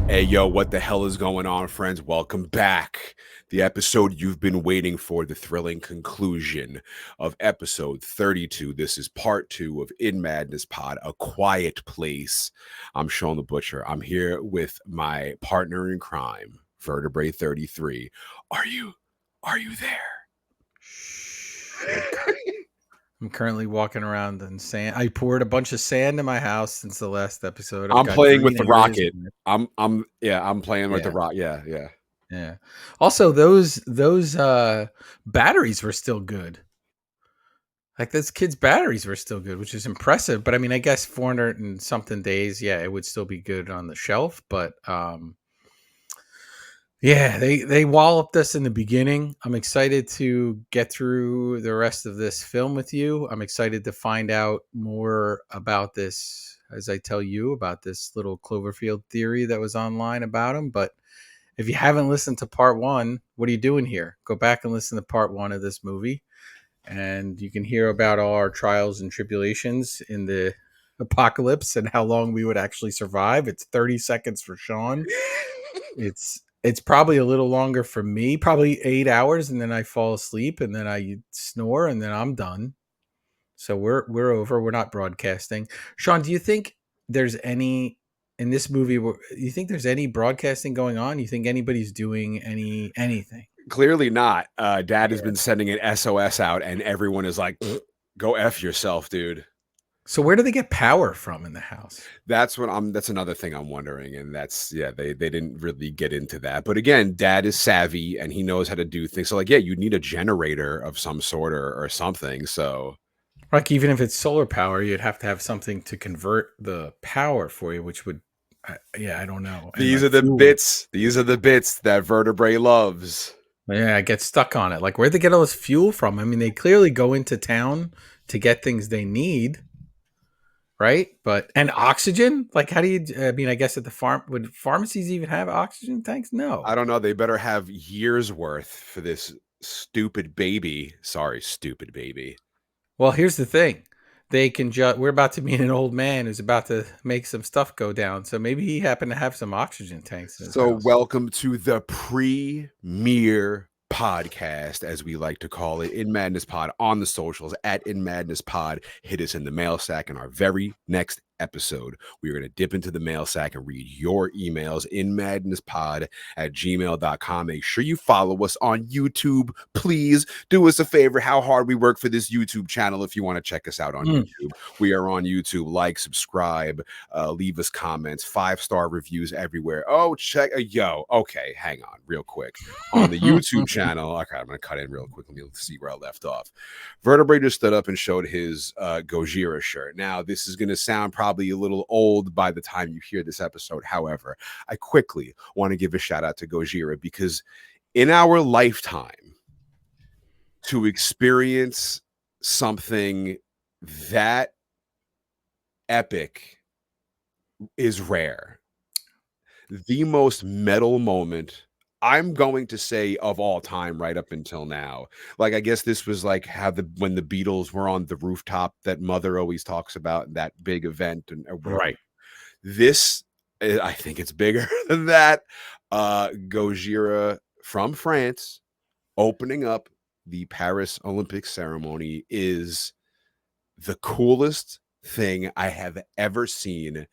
Hey, yo, what the hell is going on, friends? Welcome back. The episode you've been waiting for, the thrilling conclusion of episode 32. This is part 2 of In Madness Pod, A Quiet Place. I'm Shawn the Butcher. I'm here with my partner in crime, Vertebrae33. Are you there? I'm currently walking around in sand. I poured a bunch of sand in my house since the last episode. I've I'm got playing with green the areas. rocket. I'm playing with the Yeah, rock. Yeah. yeah. Also, those batteries were still good. Like those kids' batteries were still good, which is impressive. But I mean, I guess 400 and something days, yeah, it would still be good on the shelf. But yeah, they walloped us in the beginning. I'm excited to get through the rest of this film with you. I'm excited to find out more about this as I tell you about this little Cloverfield theory that was online about him. But if you haven't listened to part 1, what are you doing here? Go back and listen to part 1 of this movie, and you can hear about all our trials and tribulations in the apocalypse and how long we would actually survive. It's 30 seconds for Shawn. It's probably a little longer for me, probably 8 hours, and then I fall asleep, and then I snore, and then I'm done. So we're over. We're not broadcasting. Shawn, do you think there's any in this movie? Do you think there's any broadcasting going on? You think anybody's doing anything? Clearly not. Dad has Yeah. been sending an SOS out, and everyone is like, "Go f yourself, dude." So where do they get power from in the house? That's another thing I'm wondering, and they didn't really get into that. But again, Dad is savvy and he knows how to do things. So like, yeah, you need a generator of some sort or something. So Like even if it's solar power, you'd have to have something to convert the power for you, which would, I don't know, and these like are the fuel. bits. These are the bits that Vertebrae loves. Yeah, I get stuck on it. Like, where'd they get all this fuel from? I mean, they clearly go into town to get things they need, right? But and oxygen? Like, how do you? I mean, I guess at the farm, would pharmacies even have oxygen tanks? I No. don't know. They better have years worth for this stupid baby. Sorry, stupid baby. Well, here's the thing: they can just. We're about to meet an old man who's about to make some stuff go down. So maybe he happened to have some oxygen tanks in his So, house. welcome to the premier podcast, as we like to call it, In Madness Pod on the socials at In Madness Pod. Hit us in the mail sack in our very next episode. We are going to dip into the mail sack and read your emails in madnesspod@gmail.com. Make sure you follow us on YouTube. Please do us a favor. How hard we work for this YouTube channel. If you want to check us out on YouTube, we are on YouTube. Like, subscribe, leave us comments, 5-star reviews everywhere. Oh, check. Okay, hang on real quick. On the YouTube channel, okay, I'm going to cut in real quick. Let me see where I left off. Vertebrae just stood up and showed his Gojira shirt. Now, this is going to sound probably a little old by the time you hear this episode. However, I quickly want to give a shout out to Gojira because in our lifetime, to experience something that epic is rare. The most metal moment, I'm going to say, of all time right up until now. Like, I guess this was like when the Beatles were on the rooftop that Mother always talks about, that big event or whatever. Right. This, I think it's bigger than that. Gojira from France opening up the Paris Olympic ceremony is the coolest thing I have ever seen.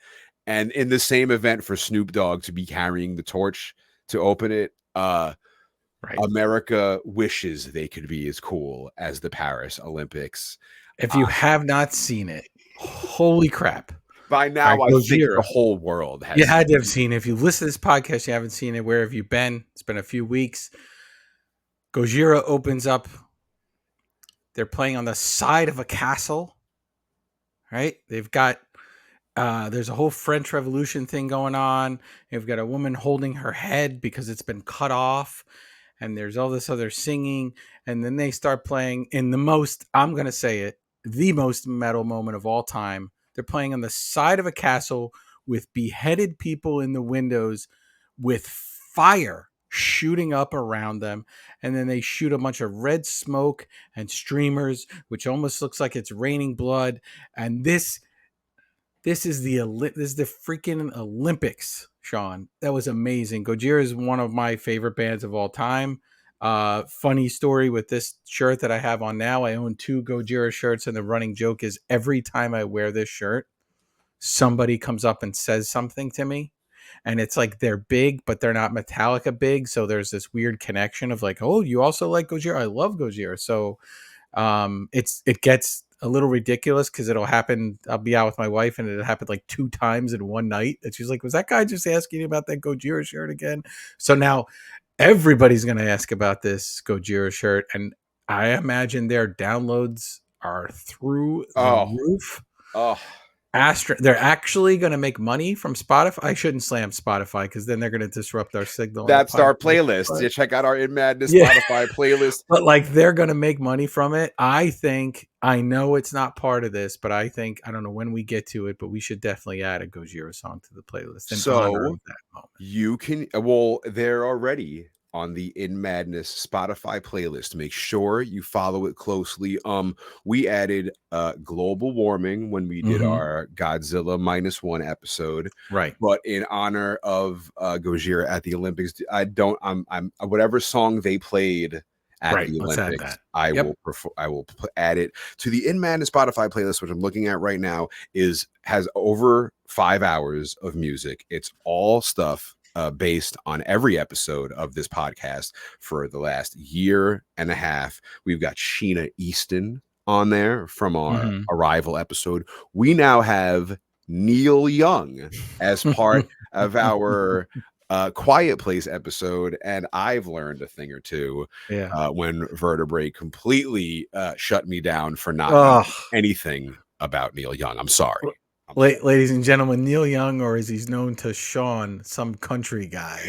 And in the same event for Snoop Dogg to be carrying the torch to open it, Right. America wishes they could be as cool as the Paris Olympics. If you have not seen it, holy crap. By All now, right, I think the Gojira. whole world has. You had to have seen it. If you listen to this podcast, you haven't seen it. Where have you been? It's been a few weeks. Gojira opens up. They're playing on the side of a castle, right? They've got there's a whole French Revolution thing going on. You've got a woman holding her head because it's been cut off, and there's all this other singing, and then they start playing in the most, I'm gonna say it, the most metal moment of all time. They're playing on the side of a castle with beheaded people in the windows with fire shooting up around them, and then they shoot a bunch of red smoke and streamers, which almost looks like it's raining blood. And this is the freaking Olympics, Shawn. That was amazing. Gojira is one of my favorite bands of all time. Funny story with this shirt that I have on now. I own 2 Gojira shirts, and the running joke is every time I wear this shirt, somebody comes up and says something to me. And it's like they're big, but they're not Metallica big. So there's this weird connection of like, oh, you also like Gojira? I love Gojira. So it gets a little ridiculous because it'll happen. I'll be out with my wife and it happened like 2 times in one night, and she's like, was that guy just asking you about that Gojira shirt again? So now everybody's going to ask about this Gojira shirt, and I imagine their downloads are through the Oh, roof. oh. They're actually going to make money from Spotify. I shouldn't slam Spotify because then they're going to disrupt our signal on the That's our podcast. playlist. Yeah, check out our In Madness Yeah. Spotify playlist. But like they're going to make money from it. I know it's not part of this, but I don't know when we get to it, but we should definitely add a Gojira song to the playlist in honor of that moment. You can, well, they're already on the In Madness Spotify playlist. Make sure you follow it closely. We added global warming when we did our Godzilla -1 episode, right? But in honor of Gojira at the Olympics, I'm whatever song they played at the Olympics, I will add it to the In Madness Spotify playlist, which I'm looking at right now. Has over 5 hours of music. It's all stuff based on every episode of this podcast for the last year and a half. We've got Sheena Easton on there from our Arrival episode. We now have Neil Young as part of our Quiet Place episode, and I've learned a thing or two when Vertebrae completely shut me down for not knowing anything about Neil Young. I'm sorry. Ladies and gentlemen, Neil Young, or as he's known to Shawn, some country guy.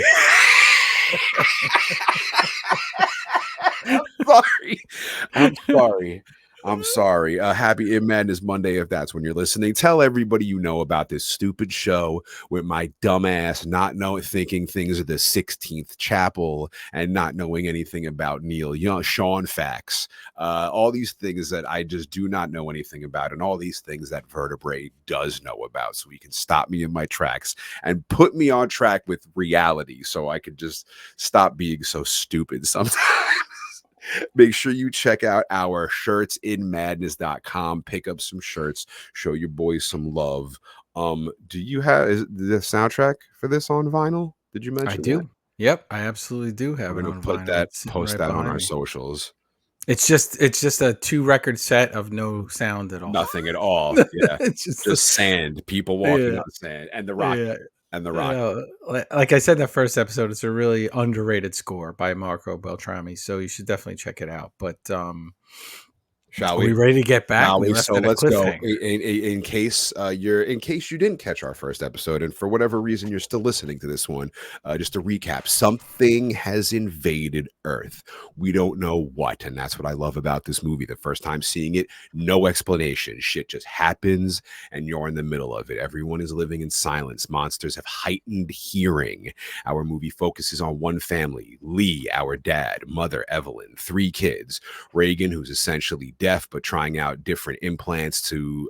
I'm sorry. Happy In Madness Monday if that's when you're listening. Tell everybody you know about this stupid show with my dumbass thinking things are the 16th Chapel and not knowing anything about Neil Young, Shawn facts, all these things that I just do not know anything about, and all these things that Vertebrae does know about, so he can stop me in my tracks and put me on track with reality so I could just stop being so stupid sometimes. Make sure you check out our shirts, inmadness.com. Pick up some shirts. Show your boys some love. Do you have the soundtrack for this on vinyl? Did you mention? I do. That? Yep, I absolutely do have We're it gonna on put vinyl. that, post that on our socials. It's just a 2-record set of no sound at all. Nothing at all. Yeah, it's just sand. People walking on sand, and the rock. Yeah. And the rock. Like I said in the first episode, it's a really underrated score by Marco Beltrami, so you should definitely check it out. But shall we? Are we ready to get back? So let's go. In case you didn't catch our first episode, and for whatever reason you're still listening to this one, just to recap, something has invaded Earth. We don't know what, and that's what I love about this movie. The first time seeing it, no explanation. Shit just happens, and you're in the middle of it. Everyone is living in silence. Monsters have heightened hearing. Our movie focuses on one family: Lee, our dad, mother Evelyn, 3 kids, Reagan, who's essentially deaf but trying out different implants to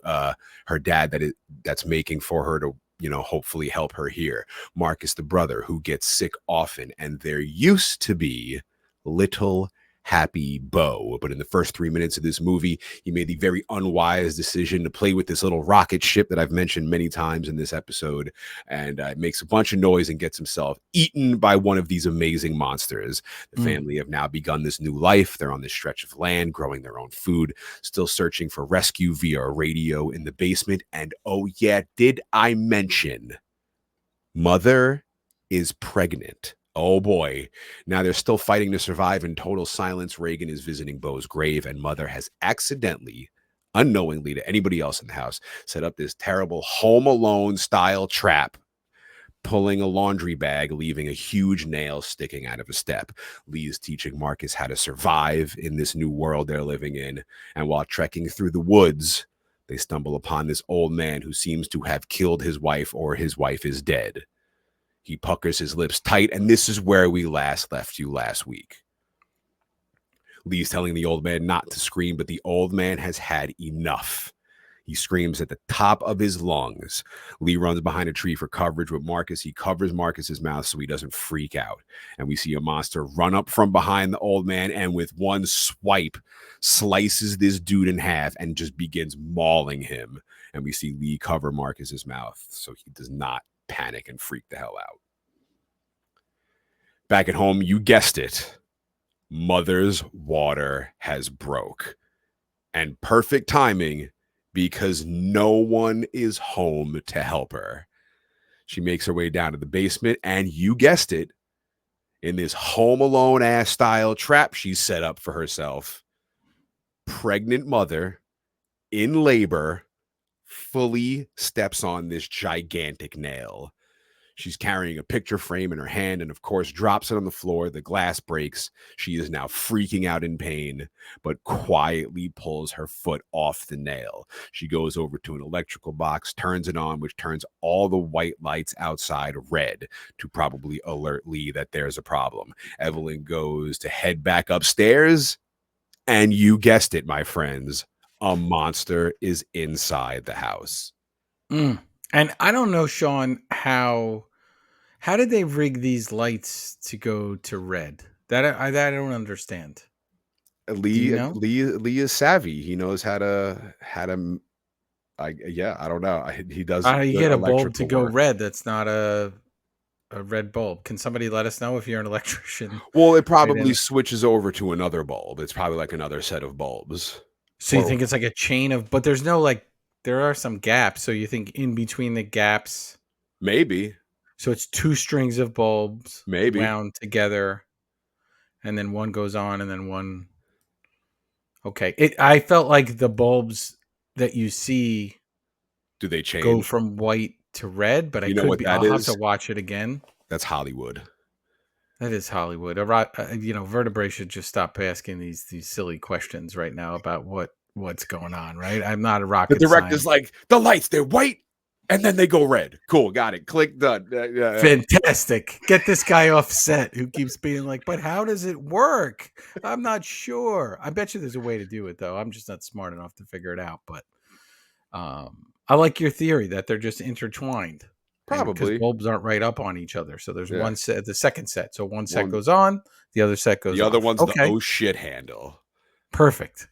her dad that's making for her to hopefully help her hear, Marcus, the brother, who gets sick often, and there used to be little Happy Bo, but in the first 3 minutes of this movie, he made the very unwise decision to play with this little rocket ship that I've mentioned many times in this episode, and makes a bunch of noise and gets himself eaten by one of these amazing monsters. The family have now begun this new life. They're on this stretch of land, growing their own food, still searching for rescue via a radio in the basement. And oh yeah, did I mention Mother is pregnant? Oh boy. Now they're still fighting to survive in total silence. Reagan is visiting Bo's grave, and Mother has accidentally, unknowingly to anybody else in the house, set up this terrible Home Alone style trap, pulling a laundry bag, leaving a huge nail sticking out of a step. Lee is teaching Marcus how to survive in this new world they're living in, and while trekking through the woods, they stumble upon this old man who seems to have killed his wife, or his wife is dead. He puckers his lips tight, and this is where we last left you last week. Lee's telling the old man not to scream, but the old man has had enough. He screams at the top of his lungs. Lee runs behind a tree for coverage with Marcus. He covers Marcus's mouth so he doesn't freak out. And we see a monster run up from behind the old man and with one swipe slices this dude in half and just begins mauling him. And we see Lee cover Marcus's mouth so he does not panic and freak the hell out. Back at home, you guessed it. Mother's water has broke. And perfect timing because no one is home to help her. She makes her way down to the basement, and you guessed it, in this Home Alone ass style trap she's set up for herself. Pregnant mother in labor fully steps on this gigantic nail. She's carrying a picture frame in her hand and, of course, drops it on the floor. The glass breaks. She is now freaking out in pain, but quietly pulls her foot off the nail. She goes over to an electrical box, turns it on, which turns all the white lights outside red to probably alert Lee that there's a problem. Evelyn goes to head back upstairs, and you guessed it, my friends, a monster is inside the house. And I don't know, Shawn, how did they rig these lights to go to red? That I don't understand. Do you know? Lee is savvy. He knows how to I don't know. He does. How do you get a bulb to go work. red? That's not a red bulb. Can somebody let us know if you're an electrician? Well, it probably switches over to another bulb. It's probably like another set of bulbs. So you think it's like a chain of, but there's no there are some gaps. So you think in between the gaps, maybe. So it's two strings of bulbs maybe wound together, and then one goes on, and then one. Okay, I felt like the bulbs that you see. Do they change? Go from white to red, but I'll have to watch it again. That's Hollywood. That is Hollywood. Vertebrae should just stop asking these silly questions right now about what's going on, right? I'm not a rocket The director's scientist. like, the lights, they're white, and then they go red. Cool, got it. Click, done. Fantastic. Get this guy off set who keeps being like, but how does it work? I'm not sure. I bet you there's a way to do it, though. I'm just not smart enough to figure it out. But I like your theory that they're just intertwined. Probably. Because bulbs aren't right up on each other. So there's one set, the second set. So one set goes on, the other set goes off. The other one's the oh shit handle. Perfect.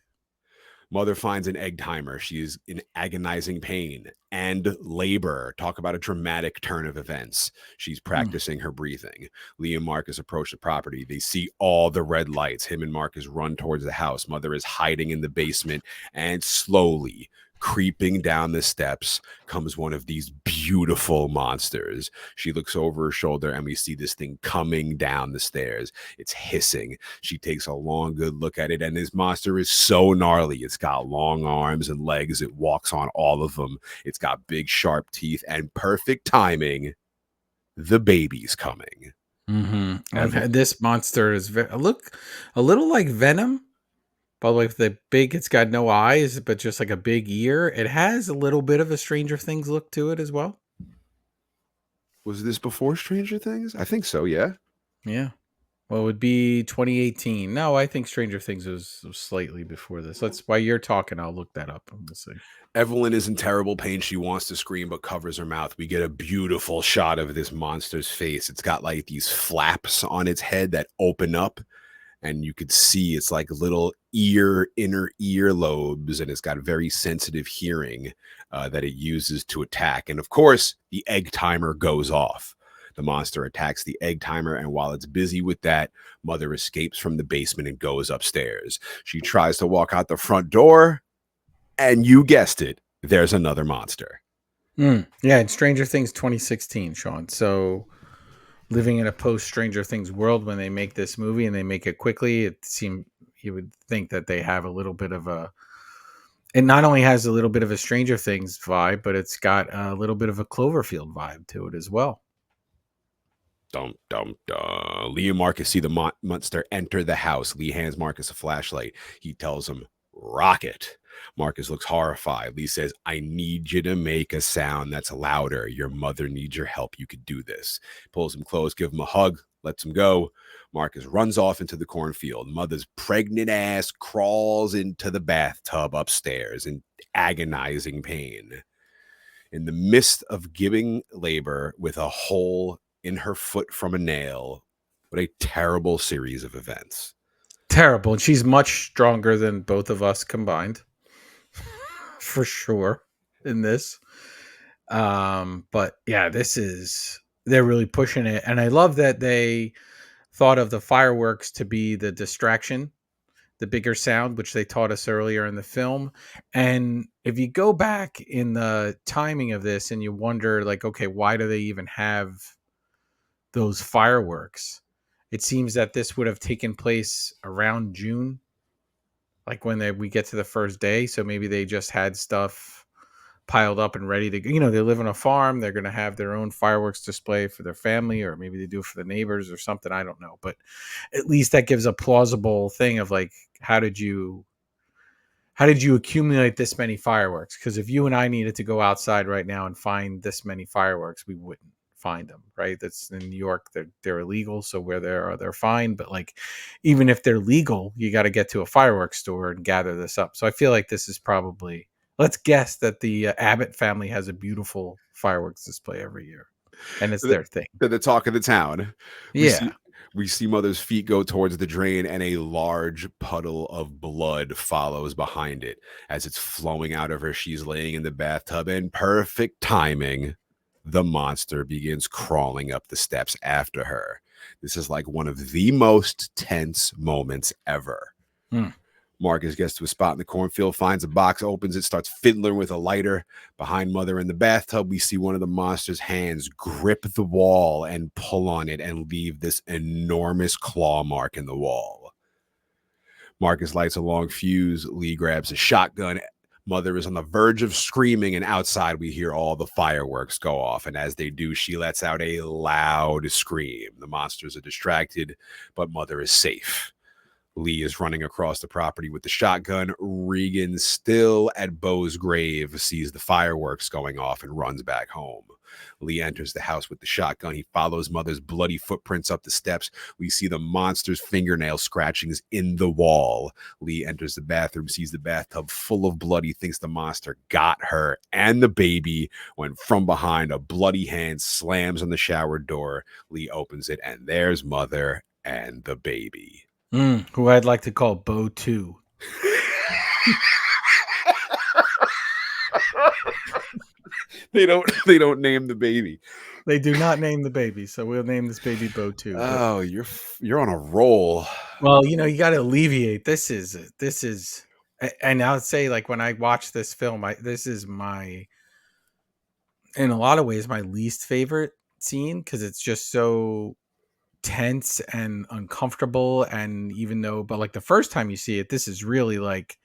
Mother finds an egg timer. She is in agonizing pain and labor. Talk about a dramatic turn of events. She's practicing her breathing. Lee and Marcus approach the property. They see all the red lights. Him and Marcus run towards the house. Mother is hiding in the basement, and slowly creeping down the steps comes one of these beautiful monsters. She looks over her shoulder, and we see this thing coming down the stairs. It's hissing. She takes a long, good look at it, and this monster is so gnarly. It's got long arms and legs. It walks on all of them. It's got big, sharp teeth, and perfect timing. The baby's coming. Mm-hmm. This monster is look a little like Venom. But with the big, it's got no eyes, but just like a big ear. It has a little bit of a Stranger Things look to it as well. Was this before Stranger Things? I think so, yeah. Yeah. Well, it would be 2018. No, I think Stranger Things was slightly before this. That's why you're talking. I'll look that up. We'll see. Evelyn is in terrible pain. She wants to scream, but covers her mouth. We get a beautiful shot of this monster's face. It's got like these flaps on its head that open up. And you could see it's like little inner ear lobes, and it's got very sensitive hearing that it uses to attack. And of course, the egg timer goes off. The monster attacks the egg timer, and while it's busy with that, Mother escapes from the basement and goes upstairs. She tries to walk out the front door, and you guessed it, there's another monster. Yeah, in Stranger Things 2016, Shawn. So living in a post-Stranger Things world when they make this movie and they make it quickly, it seemed you would think that they have a little bit of a... It not only has a little bit of a Stranger Things vibe, but it's got a little bit of a Cloverfield vibe to it as well. Dum, dum, dum. Lee and Marcus see the monster enter the house. Lee hands Marcus a flashlight. He tells him, rocket. Marcus looks horrified. Lee says, I need you to make a sound that's louder. Your mother needs your help. You could do this. Pulls him close, give him a hug. lets him go. Marcus runs off into the cornfield. Mother's pregnant ass crawls into the bathtub upstairs in agonizing pain. In the midst of giving labor with a hole in her foot from a nail. What a terrible series of events. Terrible. And she's much stronger than both of us combined. For sure in this. But yeah, they're really pushing it. And I love that they thought of the fireworks to be the distraction, the bigger sound, which they taught us earlier in the film. And if you go back in the timing of this and you wonder, like, okay, why do they even have those fireworks? It seems that this would have taken place around June, like when we get to the first day. So maybe they just had stuff piled up and ready to go. They live on a farm. They're going to have their own fireworks display for their family, or maybe they do it for the neighbors or something. I don't know. But at least that gives a plausible thing of like, how did you accumulate this many fireworks? Because if you and I needed to go outside right now and find this many fireworks, we wouldn't find them, right? That's in New York. They're illegal. So where they're fine. But like, even if they're legal, you got to get to a fireworks store and gather this up. So I feel like this is probably, let's guess that the Abbott family has a beautiful fireworks display every year, and it's their thing. To the talk of the town. Yeah. We see Mother's feet go towards the drain, and a large puddle of blood follows behind it. As it's flowing out of her, she's laying in the bathtub, and perfect timing, the monster begins crawling up the steps after her. This is like one of the most tense moments ever. Marcus gets to a spot in the cornfield, finds a box, opens it, starts fiddling with a lighter. Behind Mother in the bathtub, we see one of the monster's hands grip the wall and pull on it and leave this enormous claw mark in the wall. Marcus lights a long fuse. Lee grabs a shotgun. Mother is on the verge of screaming, and outside we hear all the fireworks go off. And as they do, she lets out a loud scream. The monsters are distracted, but Mother is safe. Lee is running across the property with the shotgun. Regan, still at Bo's grave, sees the fireworks going off and runs back home. Lee enters the house with the shotgun. He follows Mother's bloody footprints up the steps. We see the monster's fingernail scratchings in the wall. Lee enters the bathroom, sees the bathtub full of blood. He thinks the monster got her and the baby, when from behind a bloody hand slams on the shower door. Lee opens it, and there's Mother and the baby. Who I'd like to call Bo 2. They don't name the baby. They do not name the baby, so we'll name this baby Bo 2. Oh, you're on a roll. Well, you got to alleviate. This is, and I would say, like, when I watch this film, this is in a lot of ways, my least favorite scene, because it's just so tense and uncomfortable. And but like the first time you see it, this is really like,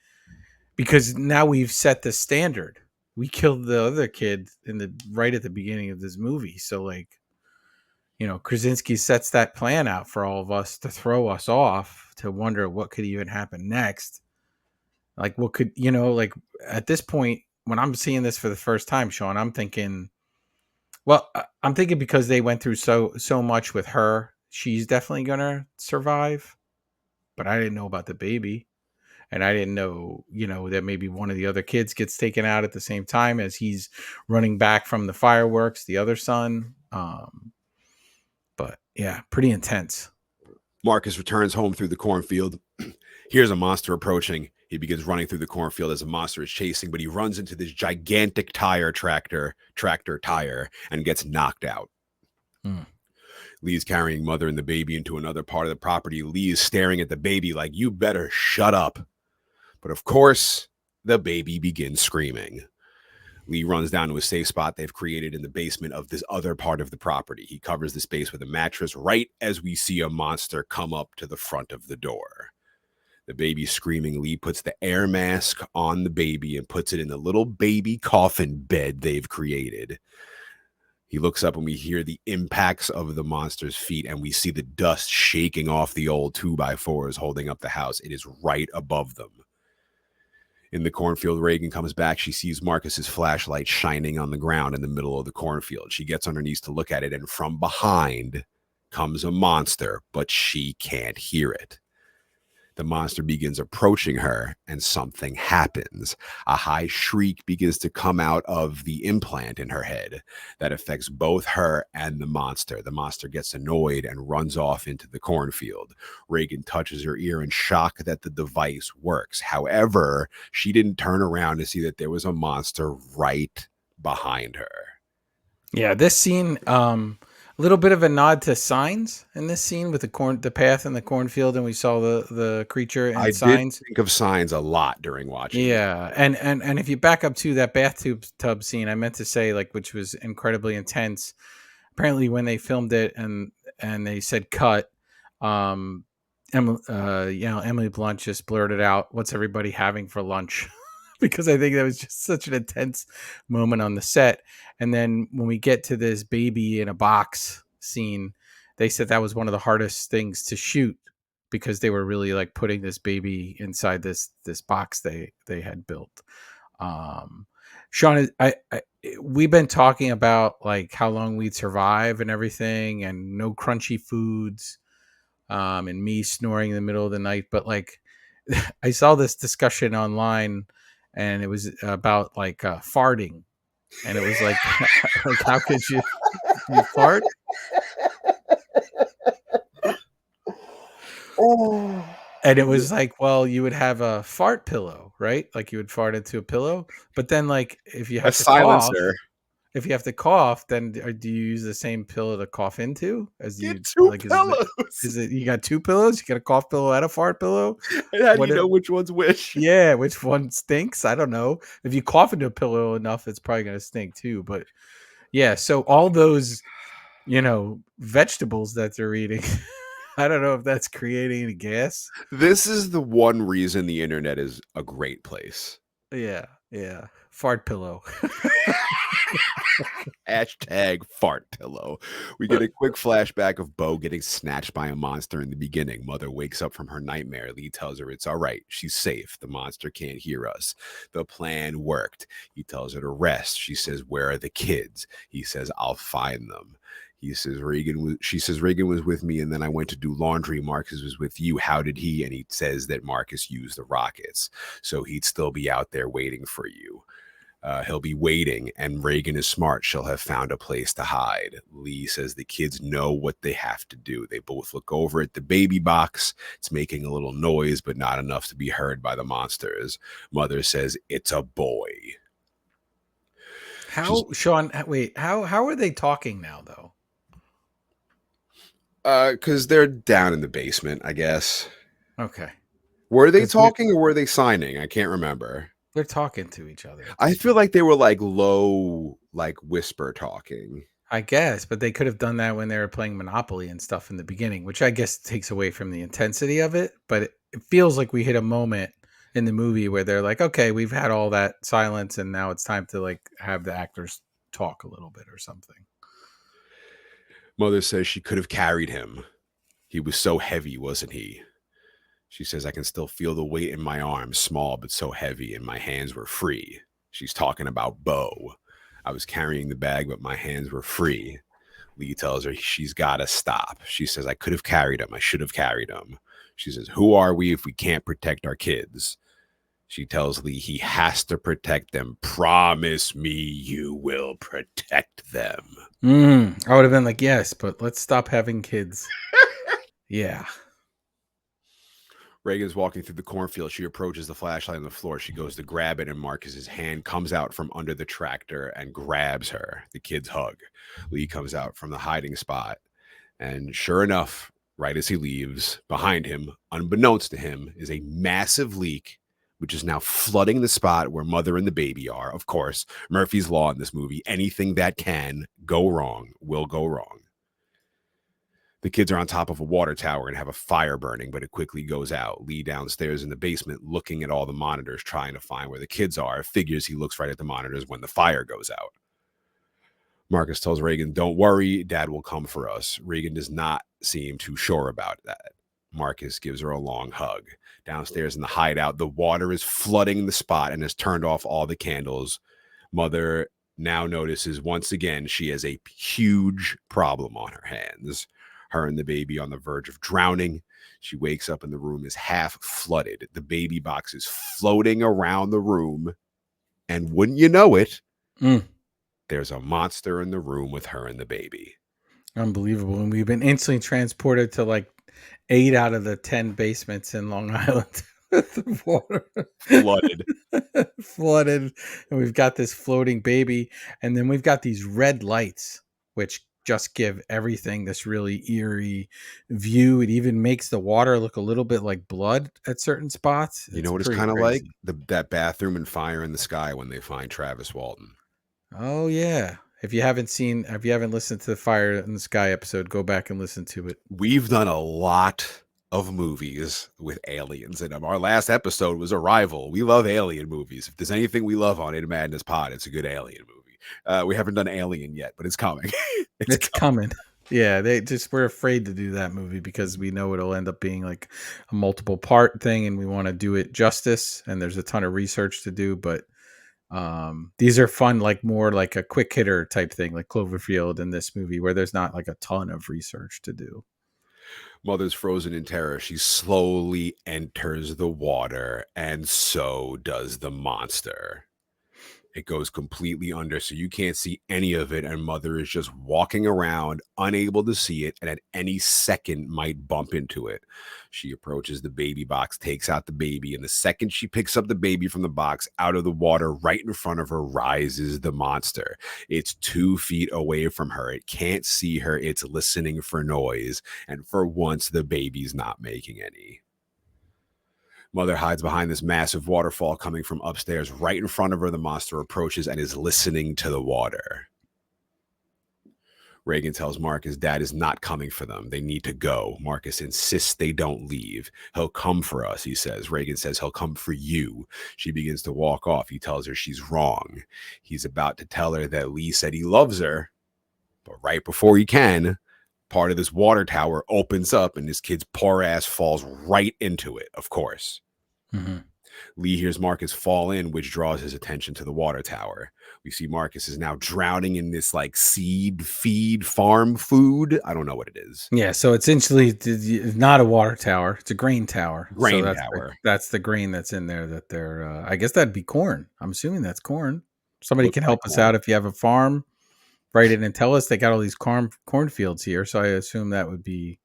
because now we've set the standard. We killed the other kid right at the beginning of this movie. So like, Krasinski sets that plan out for all of us to throw us off, to wonder what could even happen next. Like, what could, like at this point, when I'm seeing this for the first time, Shawn, I'm thinking, because they went through so much with her, she's definitely gonna survive. But I didn't know about the baby, and I didn't know, that maybe one of the other kids gets taken out at the same time as he's running back from the fireworks, the other son. But yeah, pretty intense. Marcus returns home through the cornfield. Here's a monster approaching. He begins running through the cornfield as a monster is chasing, but he runs into this gigantic tractor tire and gets knocked out. Lee's carrying Mother and the baby into another part of the property. Lee is staring at the baby like, you better shut up. But of course, the baby begins screaming. Lee runs down to a safe spot they've created in the basement of this other part of the property. He covers the space with a mattress right as we see a monster come up to the front of the door. The baby screaming, Lee puts the air mask on the baby and puts it in the little baby coffin bed they've created. He looks up and we hear the impacts of the monster's feet, and we see the dust shaking off the old 2x4s holding up the house. It is right above them. In the cornfield, Regan comes back. She sees Marcus's flashlight shining on the ground in the middle of the cornfield. She gets on her knees to look at it, and from behind, comes a monster, but she can't hear it. The monster begins approaching her, and something happens. A high shriek begins to come out of the implant in her head that affects both her and the monster. The monster gets annoyed and runs off into the cornfield. Reagan touches her ear in shock that the device works. However, she didn't turn around to see that there was a monster right behind her. Yeah, this scene, a little bit of a nod to Signs in this scene with the path in the cornfield, and we saw the creature in I did Signs. think of Signs a lot during watching this. Yeah, and if you back up to that bathtub tub scene, I meant to say, like, which was incredibly intense. Apparently, when they filmed it and they said cut, Emily Blunt just blurted out, "What's everybody having for lunch?" Because I think that was just such an intense moment on the set. And then when we get to this baby in a box scene, they said that was one of the hardest things to shoot because they were really like putting this baby inside this box they had built. Um, Shawn, we've been talking about like how long we'd survive and everything, and no crunchy foods, and me snoring in the middle of the night. But like, I saw this discussion online, and it was about like farting, and it was like, like how could you fart? Oh, And it was like, well, you would have a fart pillow, right? Like you would fart into a pillow, but then like if you a have to cough, silencer. if you have to cough, then do you use the same pillow to cough into? As Get you two like, pillows. is it you got two pillows? You got a cough pillow and a fart pillow? And how do What? you know which one's which? Yeah, which one stinks? I don't know. If you cough into a pillow enough, it's probably gonna stink too. But yeah, so all those vegetables that they're eating, I don't know if that's creating any gas. This is the one reason the internet is a great place. Yeah, yeah. Fart pillow. Hashtag fart pillow. We get a quick flashback of Bo getting snatched by a monster in the beginning. Mother wakes up from her nightmare. Lee tells her it's all right. She's safe. The monster can't hear us. The plan worked. He tells her to rest. She says, "Where are the kids?" He says, "I'll find them." She says Reagan was with me, and then I went to do laundry. Marcus was with you. How did he? And he says that Marcus used the rockets. So he'd still be out there waiting for you. He'll be waiting, and Reagan is smart. She'll have found a place to hide. Lee says the kids know what they have to do. They both look over at the baby box. It's making a little noise, but not enough to be heard by the monsters. Mother says it's a boy. Shawn, wait, how are they talking now though? Because they're down in the basement, I guess. Okay. Were they Because they're, talking or were they signing? I can't remember. they're talking to each other at I this feel point. like they were like low, like whisper talking. I guess, but they could have done that when they were playing Monopoly and stuff in the beginning, which I guess takes away from the intensity of it. But it feels like we hit a moment in the movie where they're like, okay, we've had all that silence, and now it's time to like have the actors talk a little bit or something. Mother says she could have carried him. He was so heavy, wasn't he? She says, I can still feel the weight in my arms, small but so heavy, and my hands were free. She's talking about Bo. I was carrying the bag, but my hands were free. Lee tells her she's got to stop. She says, I could have carried him. I should have carried him. She says, who are we if we can't protect our kids? She tells Lee he has to protect them. Promise me you will protect them. I would have been like, yes, but let's stop having kids. Yeah. Reagan's walking through the cornfield. She approaches the flashlight on the floor. She goes to grab it, and Marcus's hand comes out from under the tractor and grabs her. The kids hug. Lee comes out from the hiding spot, and sure enough, right as he leaves, behind him, unbeknownst to him, is a massive leak, which is now flooding the spot where Mother and the baby are. Of course, Murphy's Law in this movie. Anything that can go wrong will go wrong. The kids are on top of a water tower and have a fire burning, but it quickly goes out. Lee downstairs in the basement looking at all the monitors, trying to find where the kids are. Figures he looks right at the monitors when the fire goes out. Marcus tells Reagan, don't worry, Dad will come for us. Reagan does not seem too sure about that. Marcus gives her a long hug. Downstairs in the hideout, the water is flooding the spot and has turned off all the candles. Mother now notices once again she has a huge problem on her hands. Her and the baby on the verge of drowning. She wakes up and the room is half flooded. The baby box is floating around the room. And wouldn't you know it, Mm, there's a monster in the room with her and the baby. unbelievable. And we've been instantly transported to like 8 out of the 10 basements in Long Island with the water Flooded. flooded. And we've got this floating baby. And then we've got these red lights, which just give everything this really eerie view. It even makes the water look a little bit like blood at certain spots. You know It's what it's pretty kind of like? crazy. That bathroom in Fire in the Sky when they find Travis Walton. Oh yeah. If you haven't listened to the Fire in the Sky episode, go back and listen to it. We've done a lot of movies with aliens in them. Our last episode was Arrival. We love alien movies. If there's anything we love on In Madness Pod, it's a good alien movie. We haven't done Alien yet, but it's coming. It's coming. Yeah, we're afraid to do that movie because we know it'll end up being like a multiple part thing and we want to do it justice and there's a ton of research to do, but these are fun, like more like a quick hitter type thing, like Cloverfield in this movie where there's not like a ton of research to do. Mother's frozen in terror. She slowly enters the water, and so does the monster. It goes completely under, so you can't see any of it, and Mother is just walking around, unable to see it, and at any second might bump into it. She approaches the baby box, takes out the baby, and the second she picks up the baby from the box, out of the water, right in front of her, rises the monster. It's 2 feet away from her. It can't see her. It's listening for noise, and for once, the baby's not making any. Mother hides behind this massive waterfall coming from upstairs. Right in front of her, the monster approaches and is listening to the water. Reagan tells Marcus Dad is not coming for them. They need to go. Marcus insists they don't leave. He'll come for us, he says. Reagan says he'll come for you. She begins to walk off. He tells her she's wrong. He's about to tell her that Lee said he loves her, but right before he can, part of this water tower opens up and this kid's poor ass falls right into it, of course. Mm-hmm. Lee hears Marcus fall in, which draws his attention to the water tower. We see Marcus is now drowning in this like seed feed farm food. I don't know what it is. Yeah, so it's not a water tower; it's a grain tower. Grain so tower. That's the grain that's in there. That they're. I guess that'd be corn. I'm assuming that's corn. Somebody Looks can like help us corn. out if you have a farm. Write in and tell us. They got all these cornfields here, so I assume that would be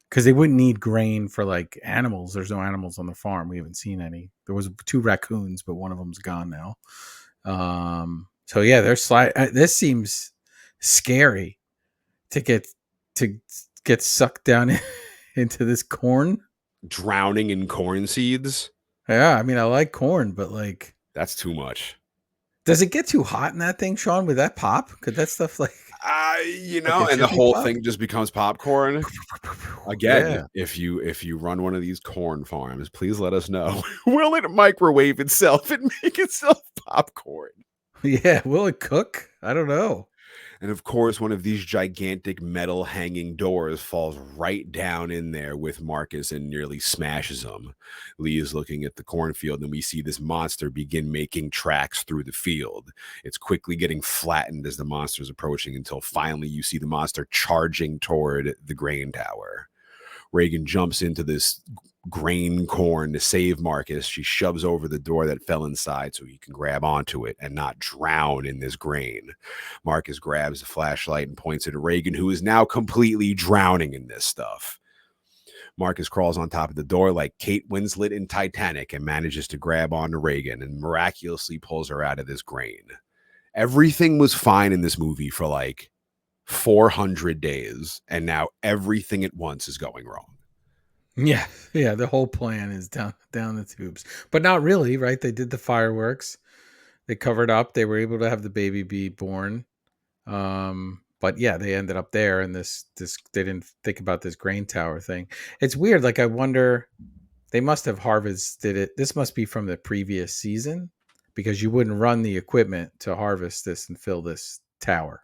because they wouldn't need grain for like animals. There's no animals on the farm. We haven't seen any. There was 2 raccoons, but one of them's gone now. So yeah, this seems scary to get sucked down into this corn. Drowning in corn seeds. Yeah, I mean I like corn, but like That's too much. does it get too hot in that thing, Shawn? Would that pop? Could that stuff like like a And the jiffy whole pop? thing just becomes popcorn. Again, Yeah. if you run one of these corn farms, please let us know. Will it microwave itself and make itself popcorn? Yeah, will it cook? I don't know. And of course, one of these gigantic metal hanging doors falls right down in there with Marcus and nearly smashes him. Lee is looking at the cornfield, and we see this monster begin making tracks through the field. It's quickly getting flattened as the monster is approaching until finally you see the monster charging toward the grain tower. Reagan jumps into this grain corn to save Marcus. She shoves over the door that fell inside so he can grab onto it and not drown in this grain. Marcus grabs a flashlight and points it at Reagan, who is now completely drowning in this stuff. Marcus crawls on top of the door like Kate Winslet in Titanic and manages to grab onto Reagan and miraculously pulls her out of this grain. Everything was fine in this movie for like 400 days, and now everything at once is going wrong. Yeah, yeah. The whole plan is down the tubes, but not really, right? They did the fireworks, they covered up, they were able to have the baby be born. But yeah, they ended up there, and this they didn't think about this grain tower thing. It's weird. Like I wonder, they must have harvested it. This must be from the previous season because you wouldn't run the equipment to harvest this and fill this tower.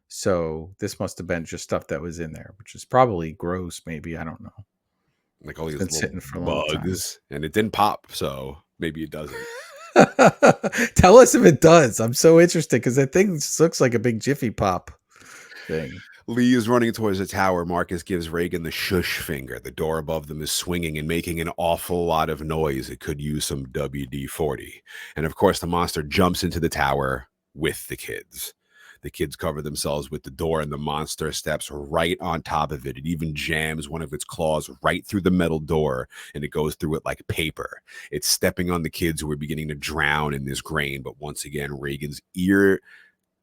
So this must have been just stuff that was in there, which is probably gross. Maybe I don't know. Like all these Been little sitting for a long time. bugs, and it didn't pop, so maybe it doesn't. Tell us if it does. I'm so interested because that thing just looks like a big Jiffy Pop thing. Lee is running towards the tower. Marcus gives Reagan the shush finger. The door above them is swinging and making an awful lot of noise. It could use some WD-40. And of course, the monster jumps into the tower with the kids. The kids cover themselves with the door, and the monster steps right on top of it. It even jams one of its claws right through the metal door, and it goes through it like paper. It's stepping on the kids who are beginning to drown in this grain. But once again, Reagan's ear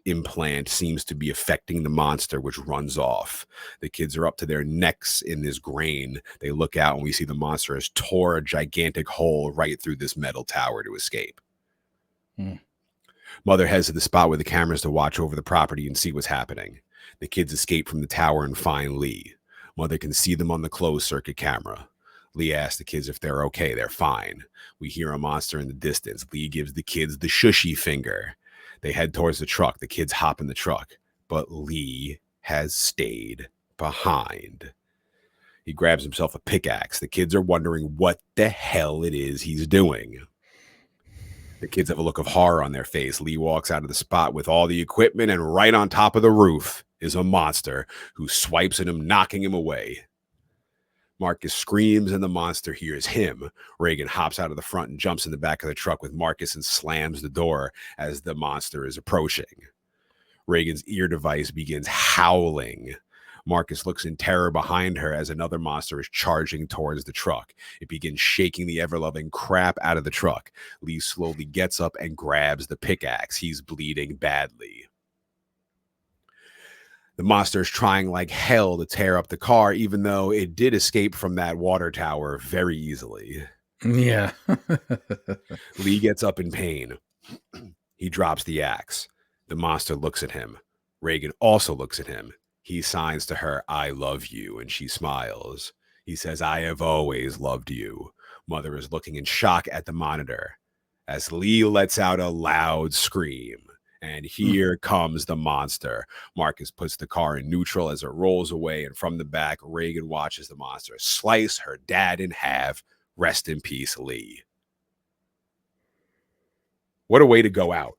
implant seems to be affecting the monster, which runs off. The kids are up to their necks in this grain. They look out, and we see the monster has tore a gigantic hole right through this metal tower to escape. Mother heads to the spot with the cameras to watch over the property and see what's happening. The kids escape from the tower and find Lee. Mother can see them on the closed circuit camera. Lee asks the kids if they're okay. They're fine. We hear a monster in the distance. Lee gives the kids the shushy finger. They head towards the truck. The kids hop in the truck, but Lee has stayed behind. He grabs himself a pickaxe. The kids are wondering what the hell it is he's doing. The kids have a look of horror on their face. Lee walks out of the spot with all the equipment, and right on top of the roof is a monster who swipes at him, knocking him away. Marcus screams, and the monster hears him. Reagan hops out of the front and jumps in the back of the truck with Marcus and slams the door as the monster is approaching. Reagan's ear device begins howling. Marcus looks in terror behind her as another monster is charging towards the truck. It begins shaking the ever-loving crap out of the truck. Lee slowly gets up and grabs the pickaxe. He's bleeding badly. The monster is trying like hell to tear up the car, even though it did escape from that water tower very easily. Yeah. Lee gets up in pain. He drops the axe. The monster looks at him. Reagan also looks at him. He signs to her, "I love you," and she smiles. He says, "I have always loved you." Mother is looking in shock at the monitor as Lee lets out a loud scream. And here comes the monster. Marcus puts the car in neutral as it rolls away, and from the back, Reagan watches the monster slice her dad in half. Rest in peace, Lee. What a way to go out.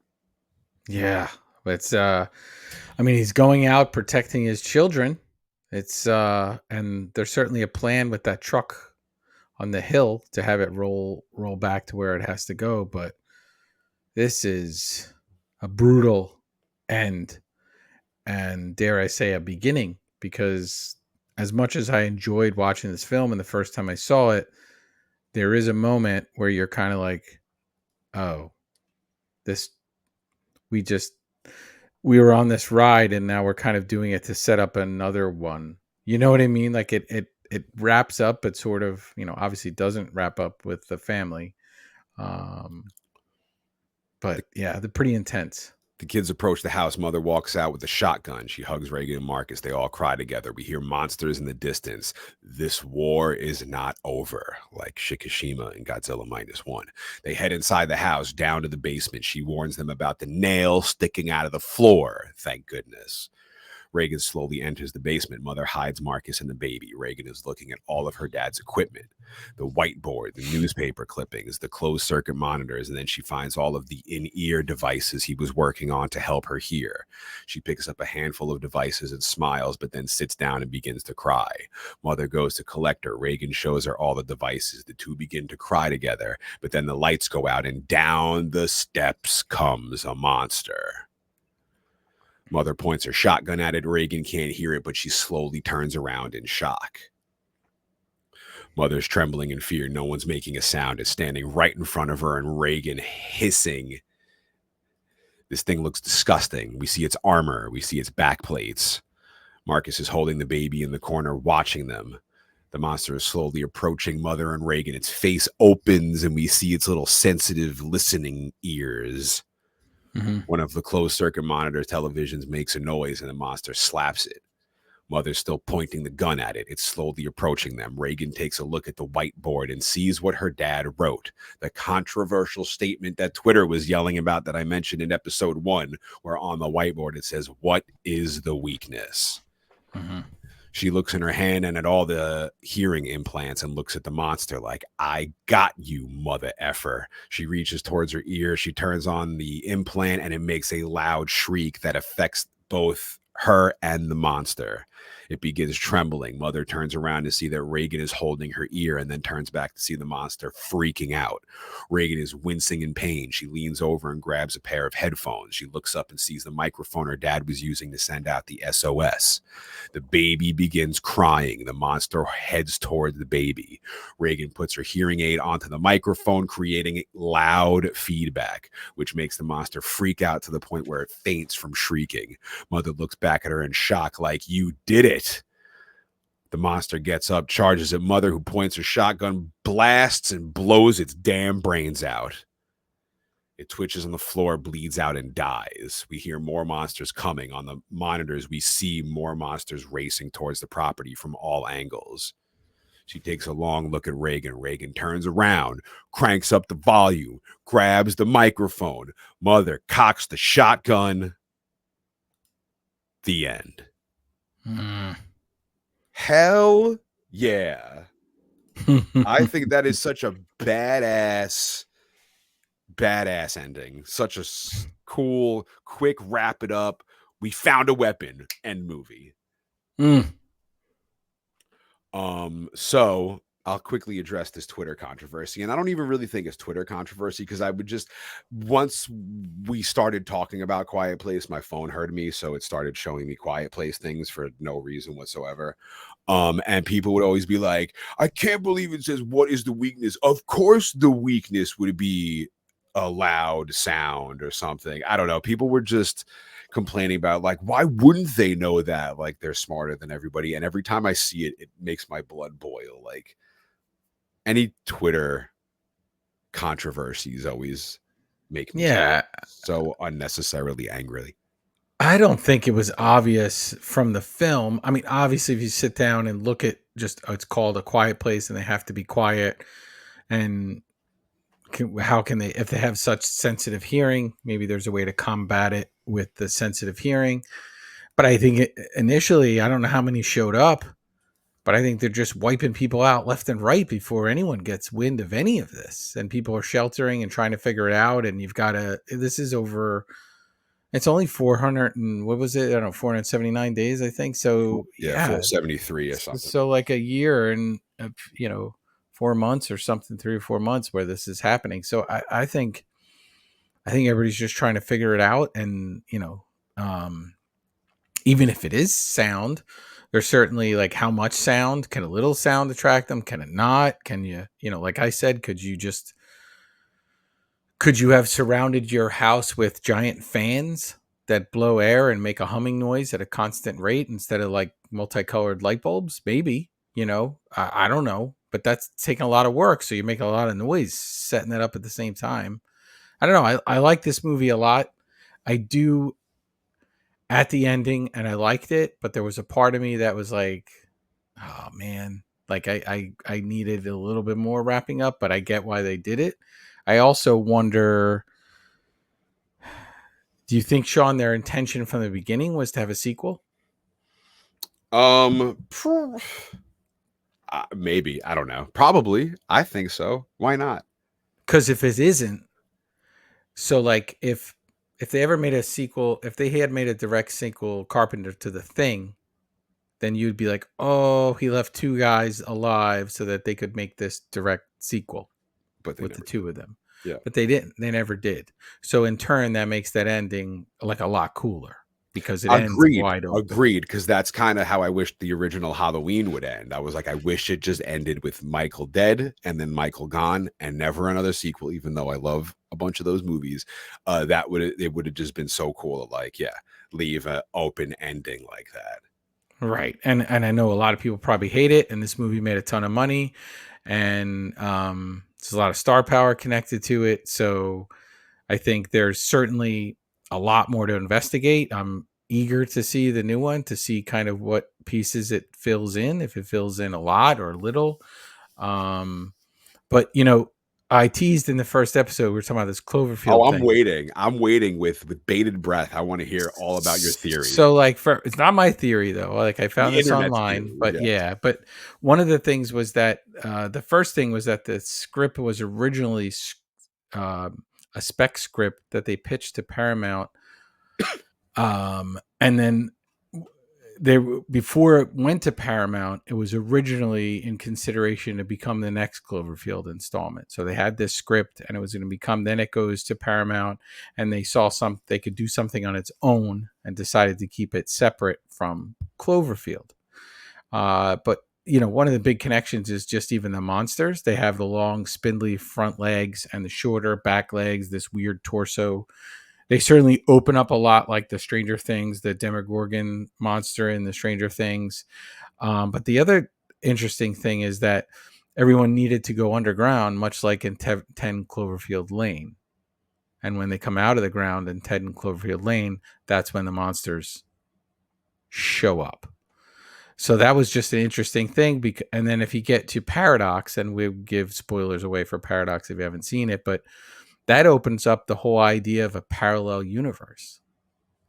Yeah. It's I mean, he's going out protecting his children. It's and there's certainly a plan with that truck on the hill to have it roll back to where it has to go, but this is a brutal end, and dare I say a beginning, because as much as I enjoyed watching this film and the first time I saw it, there is a moment where you're kind of like, oh, this we were on this ride and now we're kind of doing it to set up another one. You know what I mean? Like it wraps up, but sort of, obviously doesn't wrap up with the family. But yeah, they're pretty intense. The kids approach the house. Mother walks out with a shotgun. She hugs Reagan and Marcus. They all cry together. We hear monsters in the distance. This war is not over, like Shikishima and Godzilla -1. They head inside the house, down to the basement. She warns them about the nail sticking out of the floor. Thank goodness. Reagan slowly enters the basement. Mother hides Marcus and the baby. Reagan is looking at all of her dad's equipment, the whiteboard, the newspaper clippings, the closed circuit monitors, and then she finds all of the in-ear devices he was working on to help her hear. She picks up a handful of devices and smiles, but then sits down and begins to cry. Mother goes to collect her. Reagan shows her all the devices. The two begin to cry together, but then the lights go out and down the steps comes a monster. Mother points her shotgun at it. Reagan can't hear it, but she slowly turns around in shock. Mother's trembling in fear. No one's making a sound. It's standing right in front of her, and Reagan hissing. This thing looks disgusting. We see its armor. We see its back plates. Marcus is holding the baby in the corner, watching them. The monster is slowly approaching Mother and Reagan. Its face opens, and we see its little sensitive listening ears. One of the closed circuit monitor televisions makes a noise, and the monster slaps it. Mother's still pointing the gun at it. It's slowly approaching them. Reagan takes a look at the whiteboard and sees what her dad wrote. The controversial statement that Twitter was yelling about that I mentioned in episode 1, where on the whiteboard it says, "What is the weakness?" She looks in her hand and at all the hearing implants and looks at the monster like, "I got you, mother effer." She reaches towards her ear. She turns on the implant and it makes a loud shriek that affects both her and the monster. It begins trembling. Mother turns around to see that Reagan is holding her ear and then turns back to see the monster freaking out. Reagan is wincing in pain. She leans over and grabs a pair of headphones. She looks up and sees the microphone her dad was using to send out the SOS. The baby begins crying. The monster heads toward the baby. Reagan puts her hearing aid onto the microphone, creating loud feedback, which makes the monster freak out to the point where it faints from shrieking. Mother looks back at her in shock, like, "You did it." The monster gets up, charges at Mother, who points her shotgun, blasts, and blows its damn brains out. It twitches on the floor, bleeds out, and dies. We hear more monsters coming. On the monitors, we see more monsters racing towards the property from all angles. She takes a long look at Reagan. Reagan turns around, cranks up the volume, grabs the microphone. Mother cocks the shotgun. The end. Hell yeah. I think that is such a badass ending. Such a cool, quick wrap it up. We found a weapon. End movie. So I'll quickly address this Twitter controversy. And I don't even really think it's Twitter controversy, because I would just, once we started talking about Quiet Place, my phone heard me. So it started showing me Quiet Place things for no reason whatsoever. And people would always be like, "I can't believe it says, what is the weakness?" Of course the weakness would be a loud sound or something. I don't know. People were just complaining about, like, why wouldn't they know that? Like, they're smarter than everybody. And every time I see it, it makes my blood boil. Like, any Twitter controversies always make me so unnecessarily angry. I don't think it was obvious from the film. I mean, obviously, if you sit down and look at just, it's called A Quiet Place and they have to be quiet. And how can they, if they have such sensitive hearing, maybe there's a way to combat it with the sensitive hearing. But I think initially, I don't know how many showed up, but I think they're just wiping people out left and right before anyone gets wind of any of this. And people are sheltering and trying to figure it out. And you've got to, this is over, it's only 400 and what was it? I don't know, 479 days, I think. So yeah, 473 or something. So like a year and, 4 months or something, 3 or 4 months where this is happening. So I think everybody's just trying to figure it out. And, even if it is sound, there's certainly, like, how much sound, can a little sound attract them? Can it not? Can you, like I said, could you have surrounded your house with giant fans that blow air and make a humming noise at a constant rate instead of like multicolored light bulbs? Maybe, I don't know, but that's taking a lot of work. So you make a lot of noise setting it up at the same time. I don't know. I like this movie a lot. I do at the ending, and I liked it, but there was a part of me that was like, oh man, like I needed a little bit more wrapping up, but I get why they did it. I also wonder, do you think, Shawn, their intention from the beginning was to have a sequel? Maybe. I don't know. Probably. I think so. Why not? Because if it isn't, so like if they ever made a sequel, if they had made a direct sequel, Carpenter, to The Thing, then you'd be like, oh, he left 2 guys alive so that they could make this direct sequel with the 2 of them. Yeah. But they didn't. They never did. So in turn, that makes that ending like a lot cooler, because it ends wide open. Agreed, because that's kind of how I wished the original Halloween would end. I was like, I wish it just ended with Michael dead and then Michael gone and never another sequel, even though I love a bunch of those movies. It would have just been so cool to, like, leave an open ending like that. Right. And I know a lot of people probably hate it, and this movie made a ton of money, and there's a lot of star power connected to it. So I think there's certainly a lot more to investigate. I'm eager to see the new one, to see kind of what pieces it fills in, if it fills in a lot or a little. But I teased in the first episode, we were talking about this Cloverfield I'm thing. waiting. I'm waiting with bated breath. I want to hear all about your theory. So, like, it's not my theory though. Like, I found this online, theory, but yeah. But one of the things was that the first thing was that the script was originally a spec script that they pitched to Paramount, and then before it went to Paramount, it was originally in consideration to become the next Cloverfield installment. So they had this script, and it was going to become. Then it goes to Paramount, and they saw they could do something on its own, and decided to keep it separate from Cloverfield. But one of the big connections is just even the monsters. They have the long, spindly front legs and the shorter back legs. This weird torso. They certainly open up a lot like the Stranger Things, the Demogorgon monster in the Stranger Things. But the other interesting thing is that everyone needed to go underground, much like in 10 Cloverfield Lane. And when they come out of the ground in 10 Cloverfield Lane, that's when the monsters show up. So that was just an interesting thing. And then if you get to Paradox, and we give spoilers away for Paradox if you haven't seen it, but that opens up the whole idea of a parallel universe,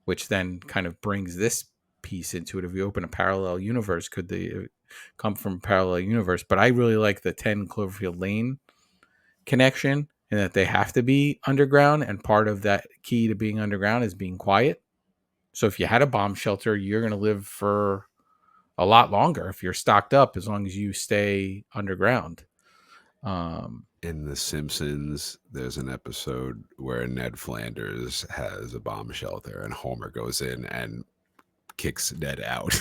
which then kind of brings this piece into it. If you open a parallel universe, could they come from a parallel universe? But I really like the 10 Cloverfield Lane connection, and that they have to be underground. And part of that key to being underground is being quiet. So if you had a bomb shelter, you're going to live for a lot longer if you're stocked up, as long as you stay underground. In The Simpsons, there's an episode where Ned Flanders has a bomb shelter and Homer goes in and kicks Ned out.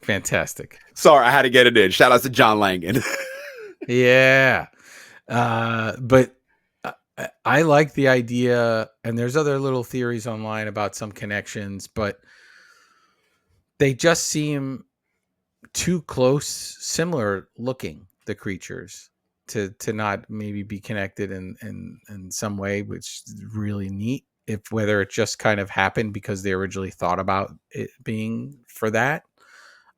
Fantastic. Sorry, I had to get it in. Shout out to John Langan. Yeah. But I like the idea, and there's other little theories online about some connections, but they just seem too close, similar looking, the creatures, to not maybe be connected in some way, which is really neat. If whether it just kind of happened because they originally thought about it being for that,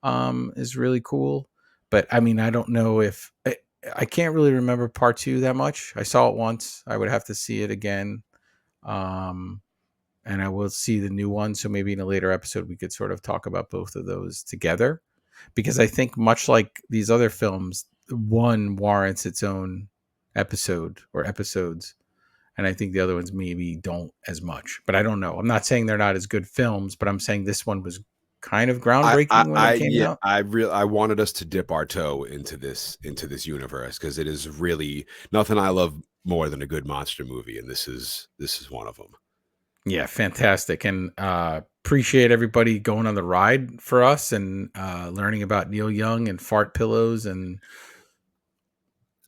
is really cool. But I mean, I don't know if I can't really remember part 2 that much. I saw it once. I would have to see it again. And I will see the new one. So maybe in a later episode, we could sort of talk about both of those together, because I think much like these other films, one warrants its own episode or episodes. And I think the other ones maybe don't as much, but I don't know. I'm not saying they're not as good films, but I'm saying this one was kind of groundbreaking when it came out. I wanted us to dip our toe into this universe, because it is really nothing I love more than a good monster movie, and this is one of them. Yeah, fantastic. And appreciate everybody going on the ride for us, and learning about Neil Young and fart pillows. And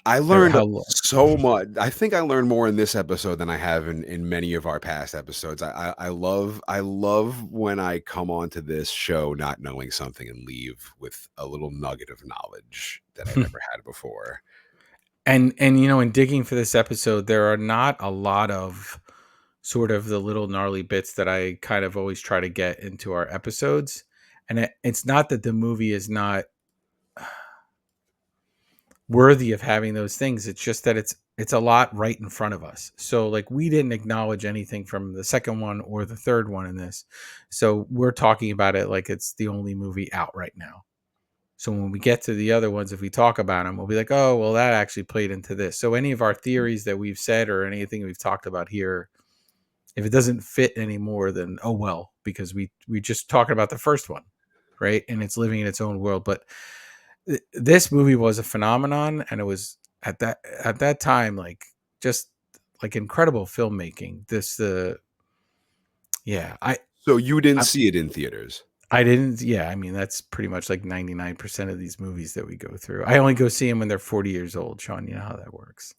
I learned so much. I think I learned more in this episode than I have in many of our past episodes. I love when I come onto this show not knowing something and leave with a little nugget of knowledge that I never had before. And in digging for this episode, there are not a lot of sort of the little gnarly bits that I kind of always try to get into our episodes. And it's not that the movie is not worthy of having those things. It's just that it's a lot right in front of us. So like, we didn't acknowledge anything from the second one or the third one in this. So we're talking about it like it's the only movie out right now. So when we get to the other ones, if we talk about them, we'll be like, oh, well, that actually played into this. So any of our theories that we've said or anything we've talked about here, if it doesn't fit anymore, then oh well, because we just talking about the first one, right? And it's living in its own world. But this movie was a phenomenon, and it was at that time like just like incredible filmmaking. So you didn't see it in theaters? I didn't. Yeah, I mean, that's pretty much like 99% of these movies that we go through. I only go see them when they're 40 years old, Shawn. You know how that works.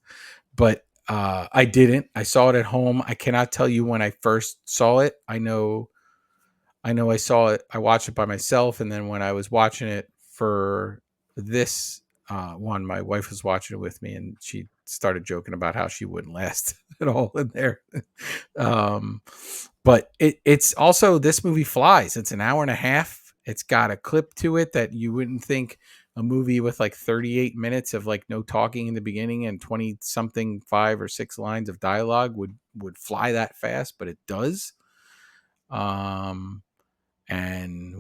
But I didn't. I saw it at home. I cannot tell you when I first saw it. I know I saw it. I watched it by myself, and then when I was watching it for this one, my wife was watching it with me, and she started joking about how she wouldn't last at all in there. um, but it's also, this movie flies. It's an hour and a half. It's got a clip to it that you wouldn't think a movie with like 38 minutes of like no talking in the beginning and 20 something 5 or 6 lines of dialogue would fly that fast, but it does. And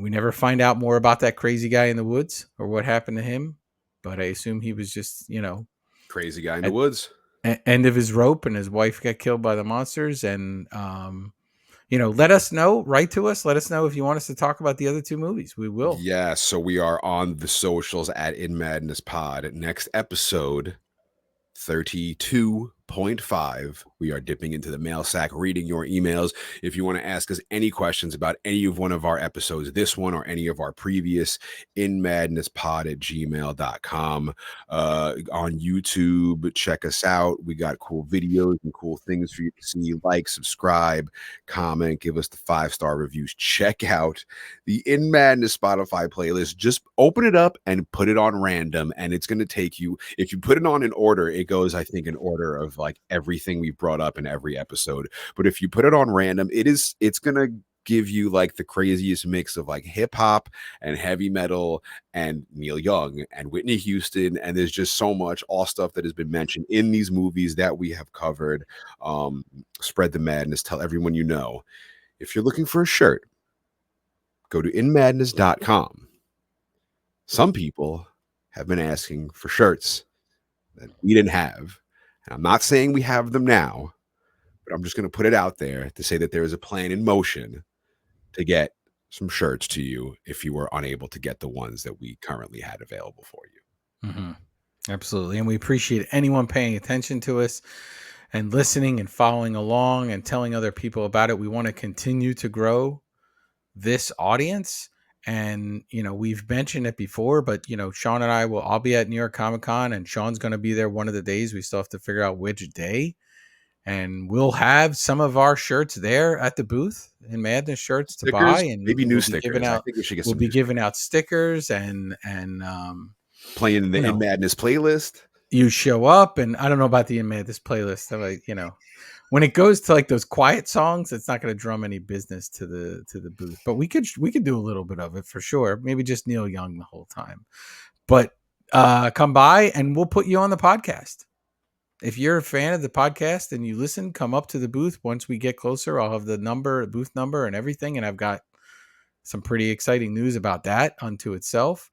we never find out more about that crazy guy in the woods or what happened to him, but I assume he was just, Crazy guy in the at woods. end of his rope, and his wife got killed by the monsters. And let us know. Write to us. Let us know if you want us to talk about the other two movies. We will. Yeah, so we are on the socials at In Madness Pod. Next episode, 32.5. We are dipping into the mail sack, reading your emails. If you want to ask us any questions about any of one of our episodes, this one or any of our previous, inmadnesspod@gmail.com. On YouTube, check us out. We got cool videos and cool things for you to see. Like, subscribe, comment, give us the 5-star reviews. Check out the In Madness Spotify playlist. Just open it up and put it on random, and it's going to take you, if you put it on in order, it goes, I think, in order of like everything we've brought up in every episode. But if you put it on random, it's going to give you like the craziest mix of like hip hop and heavy metal and Neil Young and Whitney Houston. And there's just so much, all stuff that has been mentioned in these movies that we have covered. Spread the madness. Tell everyone you know. If you're looking for a shirt, go to inmadness.com. Some people have been asking for shirts that we didn't have. And I'm not saying we have them now, but I'm just going to put it out there to say that there is a plan in motion to get some shirts to you if you were unable to get the ones that we currently had available for you. Mm-hmm. Absolutely. And we appreciate anyone paying attention to us and listening and following along and telling other people about it. We want to continue to grow this audience. And, we've mentioned it before, but, Shawn and I'll be at New York Comic Con, and Shawn's going to be there one of the days. We still have to figure out which day. And we'll have some of our shirts there at the booth, in Madness shirts to Stickers, buy, and maybe new we'll be stickers. giving out. I think we should get We'll some be new giving out stickers and playing in the In Madness playlist. You show up, and I don't know about the In Madness playlist. I'm like, when it goes to like those quiet songs, it's not going to drum any business to the booth. But we could do a little bit of it for sure. Maybe just Neil Young the whole time. But come by, and we'll put you on the podcast. If you're a fan of the podcast and you listen, come up to the booth. Once we get closer, I'll have the booth number and everything. And I've got some pretty exciting news about that unto itself.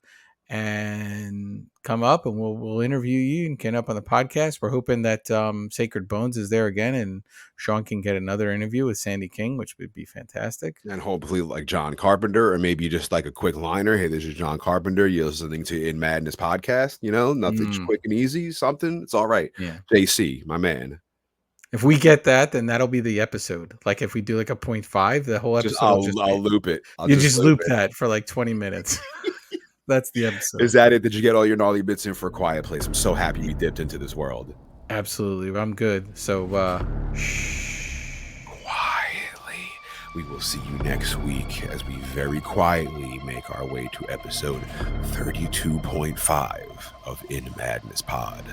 And come up, and we'll interview you and get up on the podcast. We're hoping that Sacred Bones is there again, and Shawn can get another interview with Sandy King, which would be fantastic. And hopefully like John Carpenter, or maybe just like a quick liner. Hey, this is John Carpenter. You're listening to In Madness podcast. Nothing quick and easy. Something. It's all right. Yeah. JC, my man. If we get that, then that'll be the episode. Like if we do like a 0.5, the whole episode. I'll loop it. You just loop that for like 20 minutes. That's the episode. Is that it? Did you get all your gnarly bits in for A Quiet Place? I'm so happy we dipped into this world. Absolutely. I'm good. So, quietly. We will see you next week as we very quietly make our way to episode 32.5 of In Madness Pod.